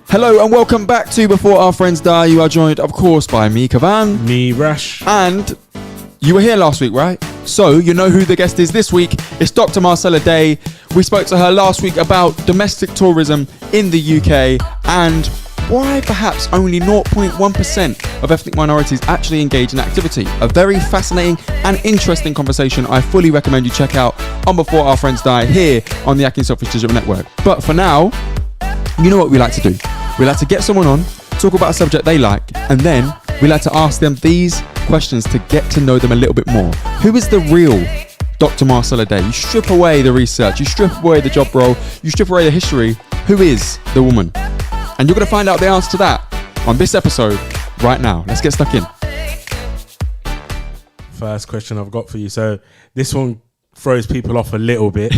Hello and welcome back to Before Our Friends Die. You are joined, of course, by me, Kavan. Me, Rash. And you were here last week, right? So you know who the guest is this week. It's Dr. Marcella Daye. We spoke to her last week about domestic tourism in the UK and why perhaps only 0.1% of ethnic minorities actually engage in activity. A very fascinating and interesting conversation I fully recommend you check out on Before Our Friends Die here on the akhi&saltfish Digital Network. But for now, you know what we like to do. We like to get someone on, talk about a subject they like, and then we like to ask them these questions to get to know them a little bit more. Who is the real Dr. Marcella Daye? You strip away the research, you strip away the job role, you strip away the history. Who is the woman? And you're going to find out the answer to that on this episode right now. Let's get stuck in. First question I've got for you. So this one throws people off a little bit.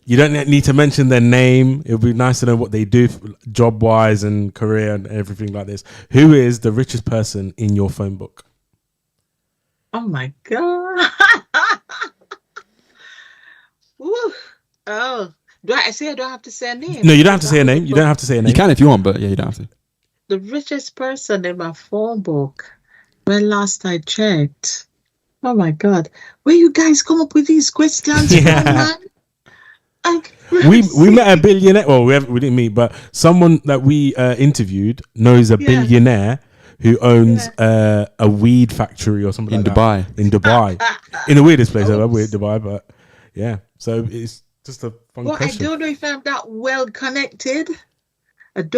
You don't need to mention their name. It would be nice to know what they do job-wise and career and everything like this. Who is the richest person in your phone book? Oh, my God. Ooh. Oh. Do I don't have to say a name? No, you don't have to say a name. You don't have to say a name. You can if you want, but yeah, you don't have to. The richest person in my phone book, when last I checked. Oh, my God. Where you guys come up with these questions from, man? We met a billionaire. Well, we didn't meet, but someone that we interviewed knows a billionaire who owns a weed factory or something in like Dubai. That. In Dubai. In the weirdest place ever, weird Dubai, but yeah. So it's just a fun question. I don't know if I'm that well connected. But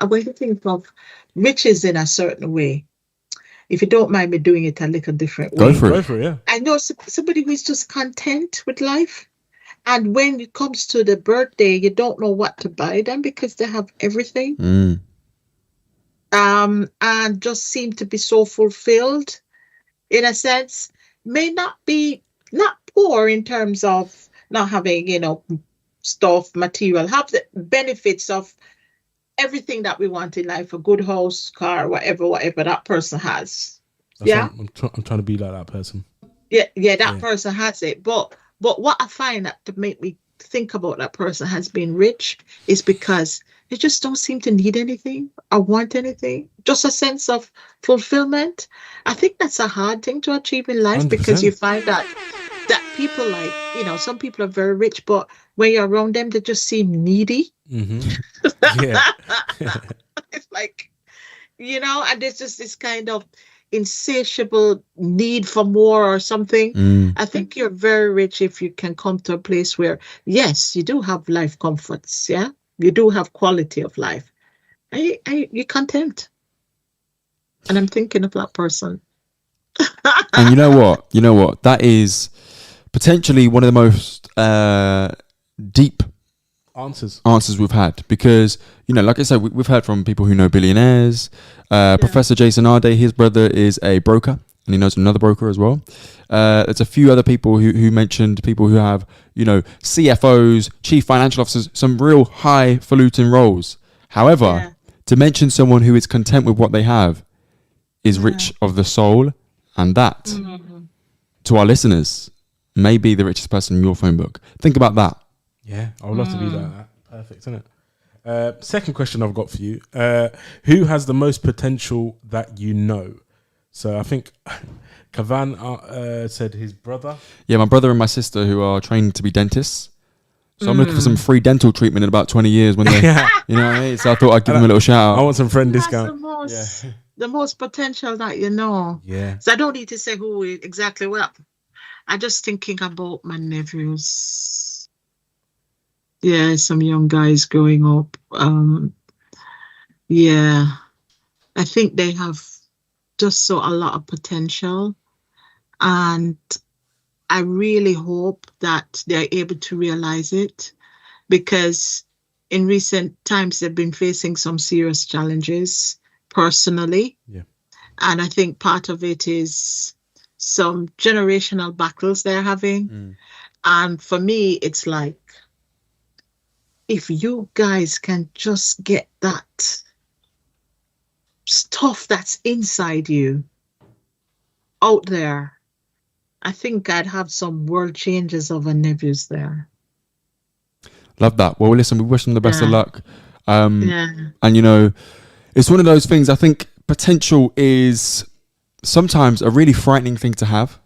when you think of riches in a certain way, if you don't mind me doing it a little different way. Go for it, yeah. I know somebody who is just content with life. And when it comes to the birthday, you don't know what to buy them because they have everything. And just seem to be so fulfilled in a sense. May not poor in terms of not having, stuff, material, have the benefits of everything that we want in life, a good house, car, whatever that person has. I'm trying to be like that person. That person has it. But what I find that to make me think about that person has been rich is because they just don't seem to need anything or want anything. Just a sense of fulfillment. I think that's a hard thing to achieve in life 100%. Because you find that people like, some people are very rich, but when you're around them, they just seem needy. Mm-hmm. Yeah. It's like, and there's just this kind of insatiable need for more or something. I think you're very rich if you can come to a place where, yes, you do have life comforts, yeah? You do have quality of life. You're content. And I'm thinking of that person. And you know what? That is potentially one of the most deep answers we've had because, like I said, we've heard from people who know billionaires. Professor Jason Arday, his brother is a broker and he knows another broker as well. There's a few other people who mentioned people who have, CFOs, chief financial officers, some real highfalutin roles. However, to mention someone who is content with what they have is rich of the soul, and that, to our listeners, may be the richest person in your phone book. Think about that. Yeah, I would love to be like that. Perfect, isn't it? Second question I've got for you. Who has the most potential that you know? So I think Kavan said his brother. Yeah, my brother and my sister who are trained to be dentists. So I'm looking for some free dental treatment in about 20 years when they, you know what I mean? So I thought I'd give them a little shout out. I want some friend discount. The most potential that you know. Yeah. So I don't need to say who exactly what. I'm just thinking about my nephews. Yeah, some young guys growing up. I think they have just a lot of potential. And I really hope that they're able to realize it because in recent times they've been facing some serious challenges personally. Yeah. And I think part of it is some generational battles they're having. And for me, it's like, if you guys can just get that stuff that's inside you out there, I think I'd have some world changes of our nephews there. Love that. Well, listen, we wish them the best of luck. And, you know, it's one of those things. I think potential is sometimes a really frightening thing to have,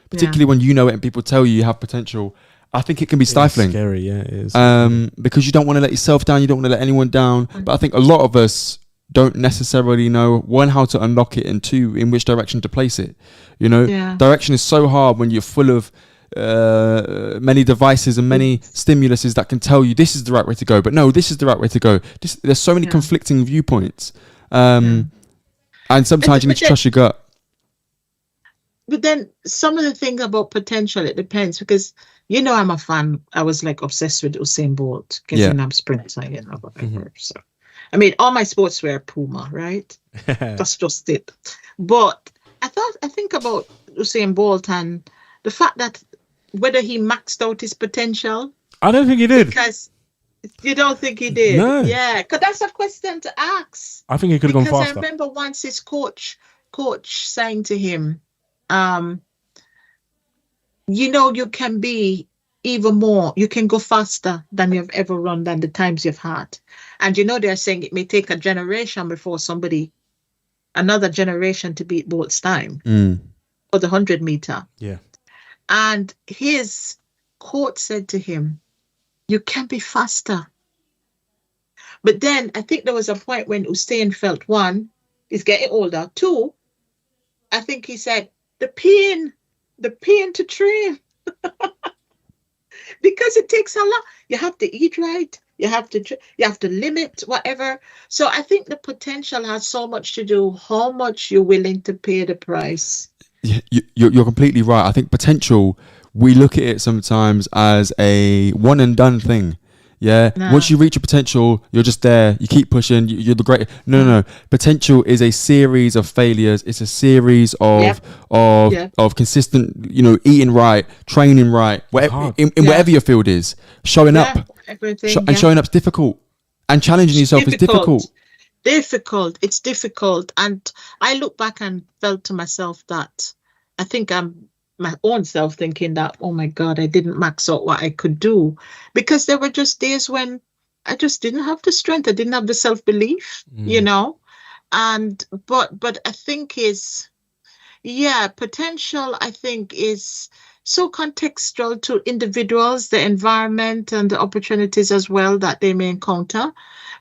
particularly when you know it and people tell you have potential. I think it can be stifling. It's scary, yeah, it is. Because you don't want to let yourself down, you don't want to let anyone down. But I think a lot of us don't necessarily know, one, how to unlock it, and two, in which direction to place it. You know, direction is so hard when you're full of many devices and many stimuluses that can tell you this is the right way to go, but no, this is the right way to go. There's so many conflicting viewpoints, and sometimes you need to trust your gut. But then some of the things about potential, it depends, because you know I'm a fan. I was like obsessed with Usain Bolt because I'm sprinter, you know, whatever. So I mean, all my sportswear Puma, right? That's just it. But I think about Usain Bolt and the fact that whether he maxed out his potential. I don't think he did. Because you don't think he did? No. Yeah, because that's a question to ask. I think he could have gone faster. Because I remember once his coach saying to him, you know, you can be even more, you can go faster than you've ever run, than the times you've had. And you know, they're saying it may take a generation before another generation to beat Bolt's time for the 100 meter. Yeah. And his coach said to him, you can be faster. But then I think there was a point when Usain felt, one, he's getting older. Two, I think he said, the pain to train. Because it takes a lot. You have to eat right. You have to limit whatever. So I think the potential has so much to do how much you're willing to pay the price. You're completely right. I think potential, we look at it sometimes as a one and done thing. Yeah. No. Once you reach your potential, you're just there. You keep pushing. You're the great. No. Potential is a series of failures. It's a series of consistent, you know, eating right, training right, whatever, in whatever your field is. Showing up. And showing up's difficult. And challenging yourself is difficult. It's difficult. And I look back and felt to myself that I think I'm my own self thinking that, oh my God, I didn't max out what I could do, because there were just days when I just didn't have the strength. I didn't have the self-belief, you know, but I think potential, I think, is so contextual to individuals, the environment and the opportunities as well that they may encounter,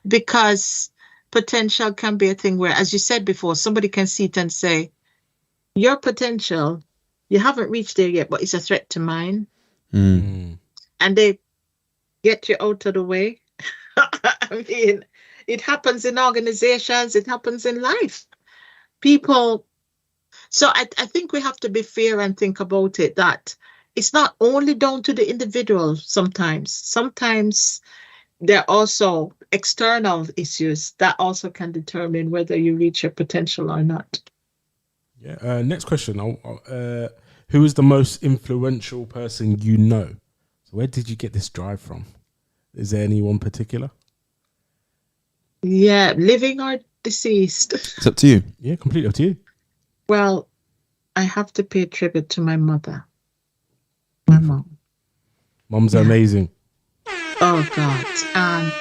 because potential can be a thing where, as you said before, somebody can see it and say, your potential, you haven't reached there yet, but it's a threat to mine. And they get you out of the way. I mean, it happens in organizations, it happens in life. People. So I think we have to be fair and think about it, that it's not only down to the individual sometimes. Sometimes there are also external issues that also can determine whether you reach your potential or not. Yeah. Next question. Who is the most influential person you know? So where did you get this drive from? Is there anyone particular? Yeah, living or deceased. It's up to you. Yeah, completely up to you. Well, I have to pay tribute to my mother. My mom. Mom's amazing. Oh, God. And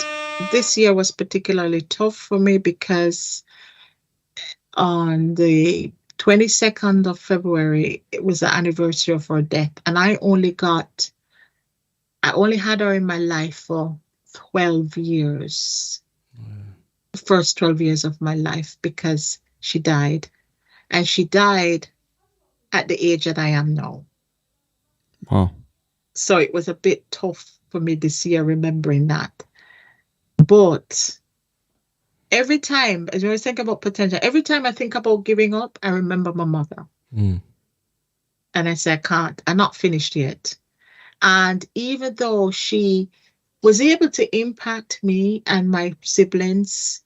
this year was particularly tough for me because on the 22nd of February, it was the anniversary of her death. And I only had her in my life for 12 years. The first 12 years of my life, because she died. And she died at the age that I am now. Wow. So it was a bit tough for me this year, remembering that. But every time, as I think about potential, every time I think about giving up, I remember my mother. And I say, I can't. I'm not finished yet. And even though she was able to impact me and my siblings,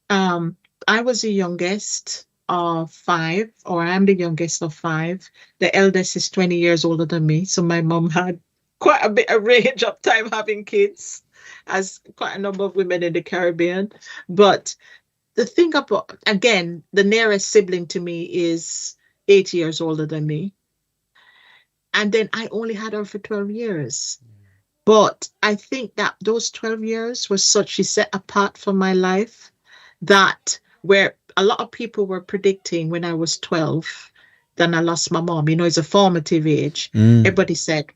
I was the youngest of 5, or I am the youngest of 5. The eldest is 20 years older than me. So my mom had quite a bit of range of time having kids, as quite a number of women in the Caribbean. But the thing about, again, the nearest sibling to me is 8 years older than me. And then I only had her for 12 years. But I think that those 12 years was such a set apart from my life that where a lot of people were predicting when I was 12, then I lost my mom. It's a formative age. Everybody said,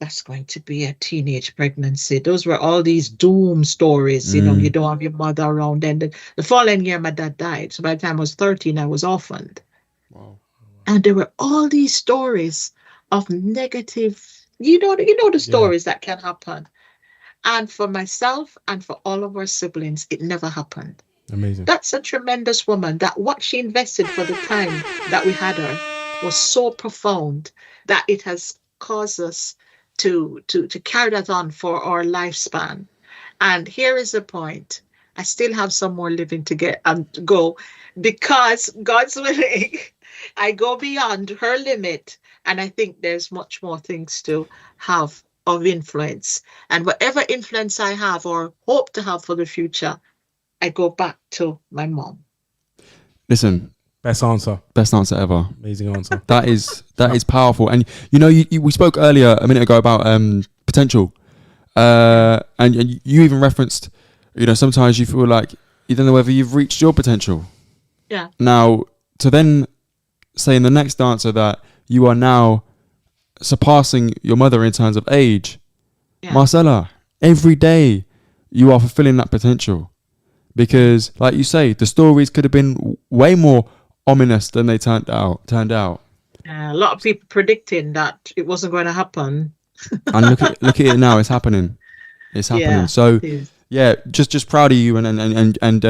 that's going to be a teenage pregnancy. Those were all these doom stories. You don't have your mother around. And the following year, my dad died. So by the time I was 13, I was orphaned. Wow. And there were all these stories of negative, the stories that can happen. And for myself and for all of our siblings, it never happened. Amazing. That's a tremendous woman, that what she invested for the time that we had her was so profound that it has caused us to carry that on for our lifespan. And here is the point. I still have some more living to get and go, because God's willing, I go beyond her limit. And I think there's much more things to have of influence. And whatever influence I have or hope to have for the future, I go back to my mom. Listen, Best answer ever. Amazing answer. That is powerful. And we spoke earlier a minute ago about potential, and you even referenced, sometimes you feel like you don't know whether you've reached your potential. Yeah. Now, to then say in the next answer that you are now surpassing your mother in terms of age, Yeah. Marcella, every day you are fulfilling that potential, because, like you say, the stories could have been way more ominous than they turned out. A lot of people predicting that it wasn't going to happen. And look at it now. It's happening. Yeah, So it is. yeah, just proud of you, and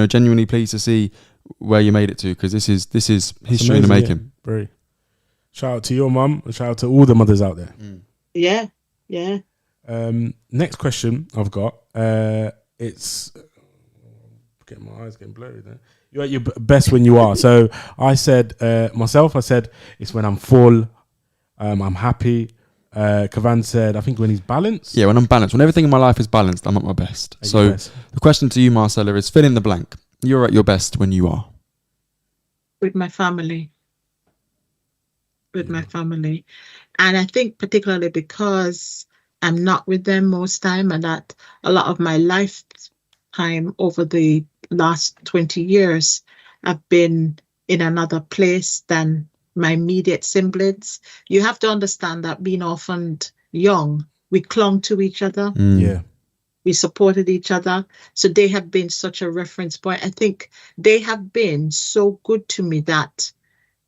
genuinely pleased to see where you made it to, because this is history in the making. Yeah. Very. Shout out to your mum, and shout out to all the mothers out there. Yeah. Next question I've got. It's getting my eyes getting blurry there. You're at your best when you are. So I said it's when I'm full, I'm happy. Kavan said, I think when he's balanced. Yeah, when I'm balanced, when everything in my life is balanced, I'm at my best. So the question to you, Marcella, is fill in the blank. You're at your best when you are With my family. And I think particularly because I'm not with them most time, and that a lot of my lifetime over the last 20 years I've been in another place than my immediate siblings. You have to understand that being orphaned young, we clung to each other. Yeah. We supported each other. So they have been such a reference point. I think they have been so good to me that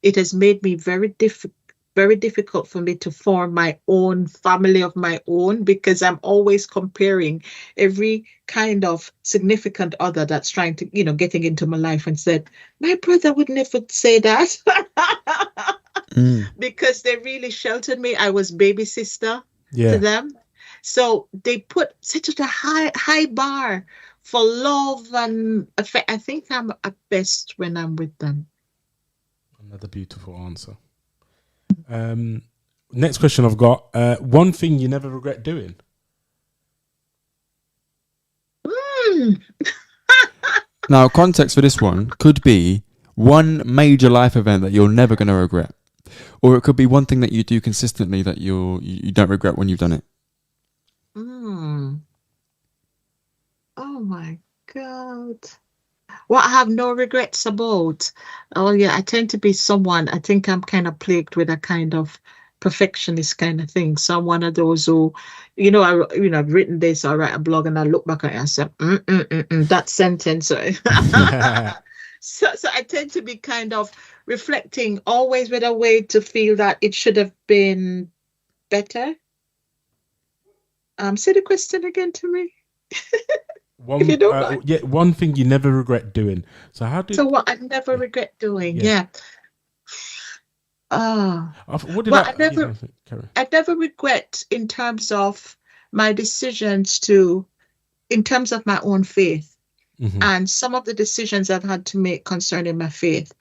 it has made me very difficult for me to form my own family of my own, because I'm always comparing every kind of significant other that's trying to, getting into my life, and said, my brother would never say that. Because they really sheltered me. I was baby sister to them. So they put such a high bar for love and affect. I think I'm at best when I'm with them. Another beautiful answer. Next question I've got. One thing you never regret doing. Now, context for this one could be one major life event that you're never going to regret, or it could be one thing that you do consistently that you don't regret when you've done it. Oh my God. What I have no regrets about. Oh yeah, I tend to be someone, I think I'm kind of plagued with a kind of perfectionist kind of thing. So I'm one of those who, I've written this, I write a blog, and I look back at it and I say, that sentence. So I tend to be kind of reflecting always with a way to feel that it should have been better. Say the question again to me. One thing you never regret doing. So what I never regret doing? Yeah. I never regret in terms of my decisions in terms of my own faith, and some of the decisions I've had to make concerning my faith.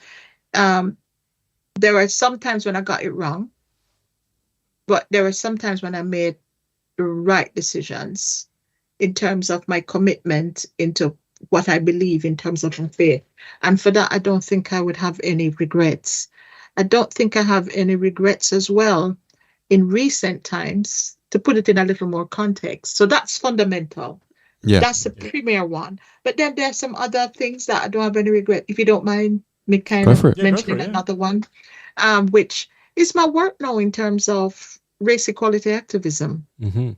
There are some times when I got it wrong, but there are some times when I made the right decisions in terms of my commitment into what I believe in terms of my faith. And for that, I don't think I would have any regrets. I don't think I have any regrets as well in recent times to put it in a little more context. So that's fundamental. Yeah. That's the premier one. But then there's some other things that I don't have any regret. If you don't mind me kind of mentioning another one, which is my work now in terms of race equality activism. Mm-hmm.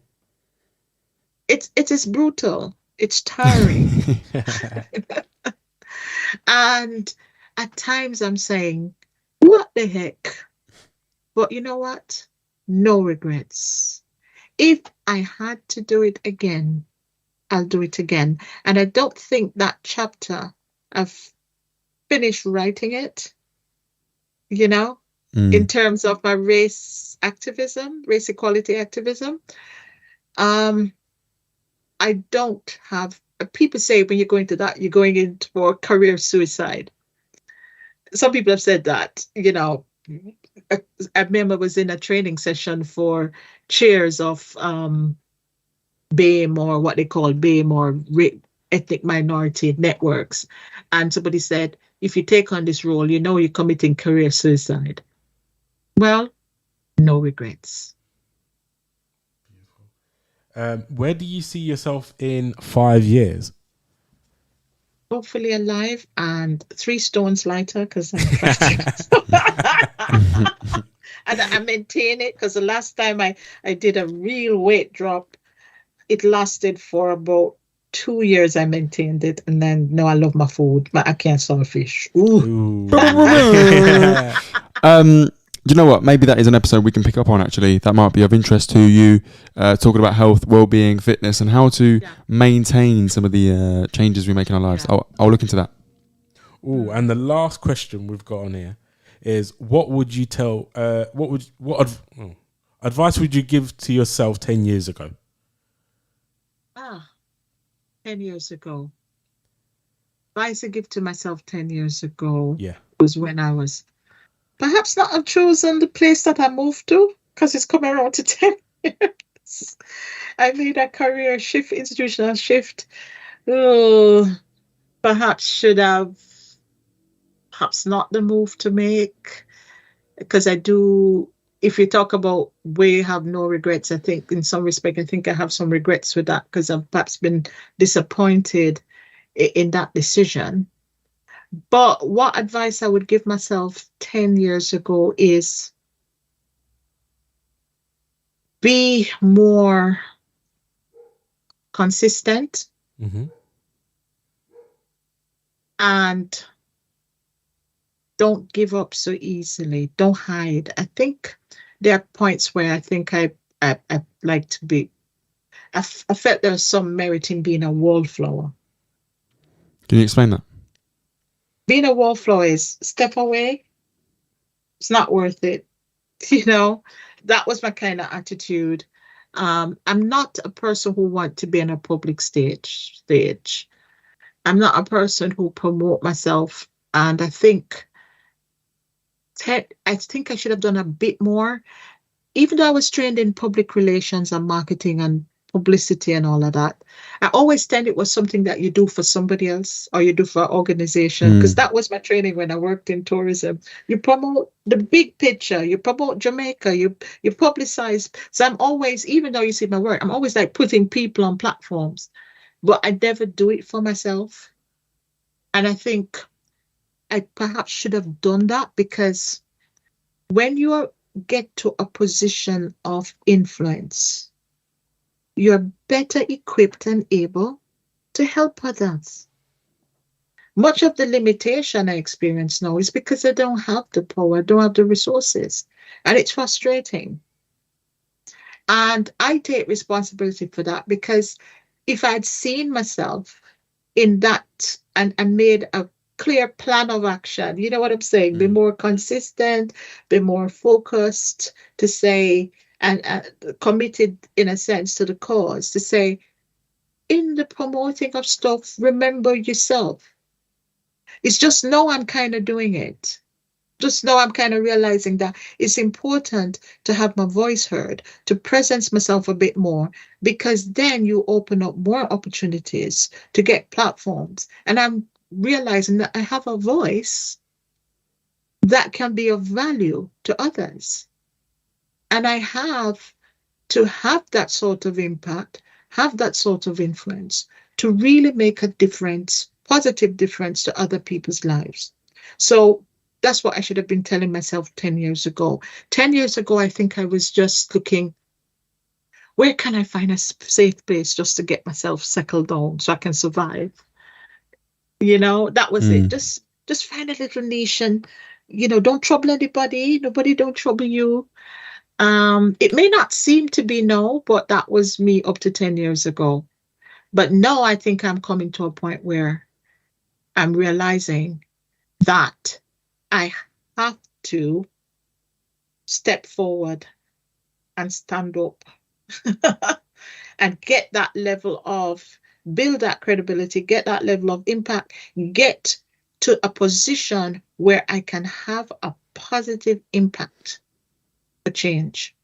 It is brutal. It's tiring. And at times I'm saying, what the heck? But you know what? No regrets. If I had to do it again, I'll do it again. And I don't think that chapter, I've finished writing it, in terms of my race activism, race equality activism. I don't have, people say when you're going to that, you're going in for career suicide. Some people have said that, I remember I was in a training session for chairs of BAME, or what they call BAME, or ethnic minority networks. And somebody said, if you take on this role, you're committing career suicide. Well, no regrets. Where do you see yourself in 5 years? Hopefully alive and 3 stones lighter, because I'm and I maintain it, because the last time I did a real weight drop, it lasted for about 2 years. I maintained it, and then no, I love my food, my akhi&saltfish. Do you know what? Maybe that is an episode we can pick up on, actually. That might be of interest to you, talking about health, well-being, fitness, and how to maintain some of the changes we make in our lives. I'll look into that. Oh, and the last question we've got on here is, what would you tell, advice would you give to yourself 10 years ago? 10 years ago. Advice I give to myself 10 years ago was when I was perhaps not have chosen the place that I moved to, because it's coming around to 10 years. I made a career shift, institutional shift. Perhaps should have, perhaps not the move to make, because I do, if you talk about we have no regrets, I think in some respect, I think I have some regrets with that, because I've perhaps been disappointed in that decision. But what advice I would give myself 10 years ago is be more consistent and don't give up so easily. Don't hide. I think there are points where I think I like to be, I felt there's some merit in being a wallflower. Can you explain that? Being a wallflower is step away. It's not worth it. That was my kind of attitude. I'm not a person who wants to be on a public stage. I'm not a person who promote myself. And I think I should have done a bit more. Even though I was trained in public relations and marketing and publicity and all of that, I always thought it was something that you do for somebody else or you do for an organization, because that was my training when I worked in tourism. You promote the big picture, you promote Jamaica, you publicize. So I'm always, even though you see my work, I'm always like putting people on platforms, but I never do it for myself. And I think I perhaps should have done that, because when you get to a position of influence, you're better equipped and able to help others. Much of the limitation I experience now is because I don't have the power, I don't have the resources, and it's frustrating. And I take responsibility for that, because if I'd seen myself in that and made a clear plan of action, you know what I'm saying? Be more consistent, be more focused, to say, and committed in a sense to the cause, to say, in the promoting of stuff, remember yourself. It's just now I'm kind of doing it. Just now I'm kind of realizing that it's important to have my voice heard, to presence myself a bit more, because then you open up more opportunities to get platforms. And I'm realizing that I have a voice that can be of value to others. And I have to have that sort of impact, have that sort of influence, to really make a difference, positive difference to other people's lives. So that's what I should have been telling myself 10 years ago. 10 years ago, I think I was just looking, where can I find a safe place just to get myself settled down so I can survive? That was it. Just find a little niche and, don't trouble anybody. Nobody don't trouble you. It may not seem to be no, but that was me up to 10 years ago. But now I think I'm coming to a point where I'm realizing that I have to step forward and stand up and get that level of, build that credibility, get that level of impact, get to a position where I can have a positive impact for change.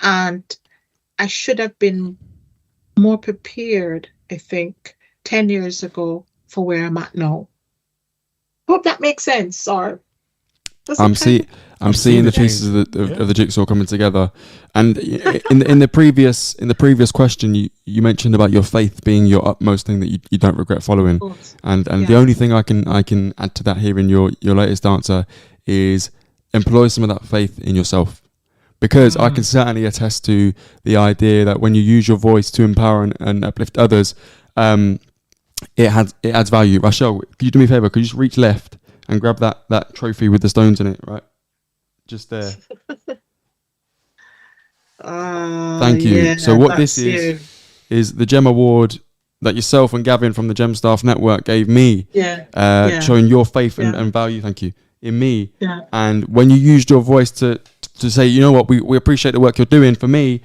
And I should have been more prepared, I think, 10 years ago for where I'm at now. Hope that makes sense. Or I'm seeing the pieces of the jigsaw coming together. And in the previous question, you mentioned about your faith being your utmost thing that you don't regret following. And the only thing I can add to that here in your latest answer is employ some of that faith in yourself. Because I can certainly attest to the idea that when you use your voice to empower and uplift others, it adds value. Rachel, could you do me a favor? Could you just reach left and grab that trophy with the stones in it, right? Just there. Thank you. Yeah, so what this is the Gem Award that yourself and Gavin from the Gem Staff Network gave me, showing your faith and value, thank you, in me. Yeah. And when you used your voice to say, you know what, we appreciate the work you're doing, for me,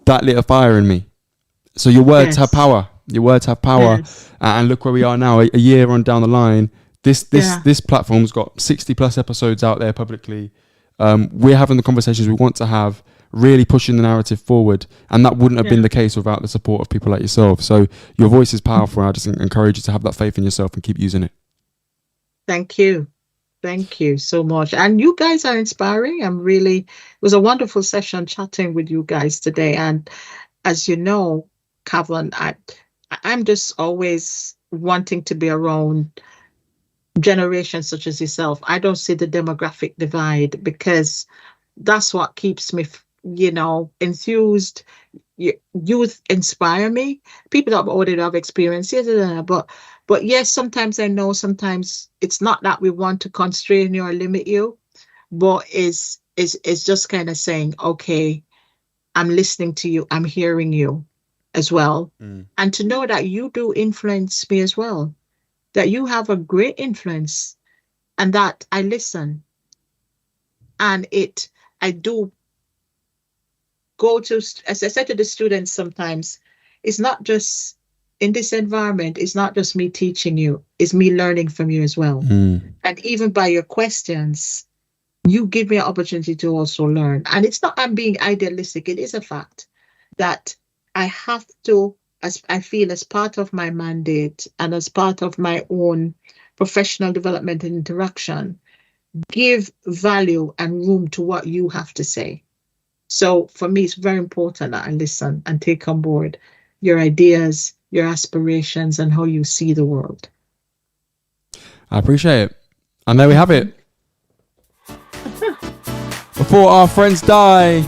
that lit a fire in me. So your words have power. Your words have power. Yes. And look where we are now, a year on down the line. This platform's got 60 plus episodes out there publicly. We're having the conversations we want to have, really pushing the narrative forward. And that wouldn't have been the case without the support of people like yourself. So your voice is powerful. I just encourage you to have that faith in yourself and keep using it. Thank you. Thank you so much. And you guys are inspiring. It was a wonderful session chatting with you guys today. And as you know, Kevin, I'm just always wanting to be around generations such as yourself. I don't see the demographic divide, because that's what keeps me, enthused. Youth inspire me. People that already have experience, but yes, sometimes I know, sometimes it's not that we want to constrain you or limit you, but it's just kind of saying, okay, I'm listening to you, I'm hearing you as well. And to know that you do influence me as well, that you have a great influence, and that I listen. And I do go to, as I said to the students sometimes, it's not just in this environment, it's not just me teaching you, it's me learning from you as well. And even by your questions, you give me an opportunity to also learn. And it's not I'm being idealistic, it is a fact that I have to, as I feel, as part of my mandate and as part of my own professional development and interaction, give value and room to what you have to say. So for me, it's very important that I listen and take on board your ideas, your aspirations, and how you see the world. I appreciate it. And there we have it. Before our friends die,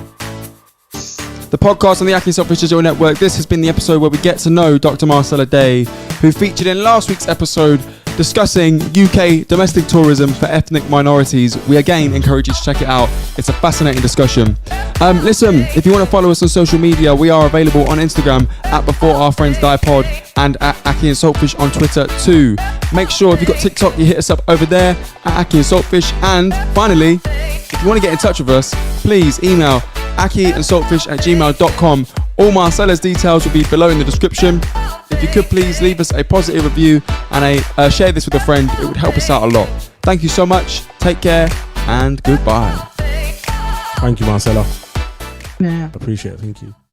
the podcast on the akhi&saltfish Digital Network. This has been the episode where we get to know Dr. Marcella Daye, who featured in last week's episode discussing UK domestic tourism for ethnic minorities. We again encourage you to check it out. It's a fascinating discussion. Listen, if you want to follow us on social media, we are available on Instagram at Before Our Friends Die Pod and at akhi&saltfish on Twitter too. Make sure if you've got TikTok, you hit us up over there at akhi&saltfish. And finally, if you want to get in touch with us, please email akhi&saltfish@gmail.com. All Marcella's details will be below in the description. If you could please leave us a positive review and share this with a friend, it would help us out a lot. Thank you so much. Take care and goodbye. Thank you, Marcella. Yeah. Appreciate it. Thank you.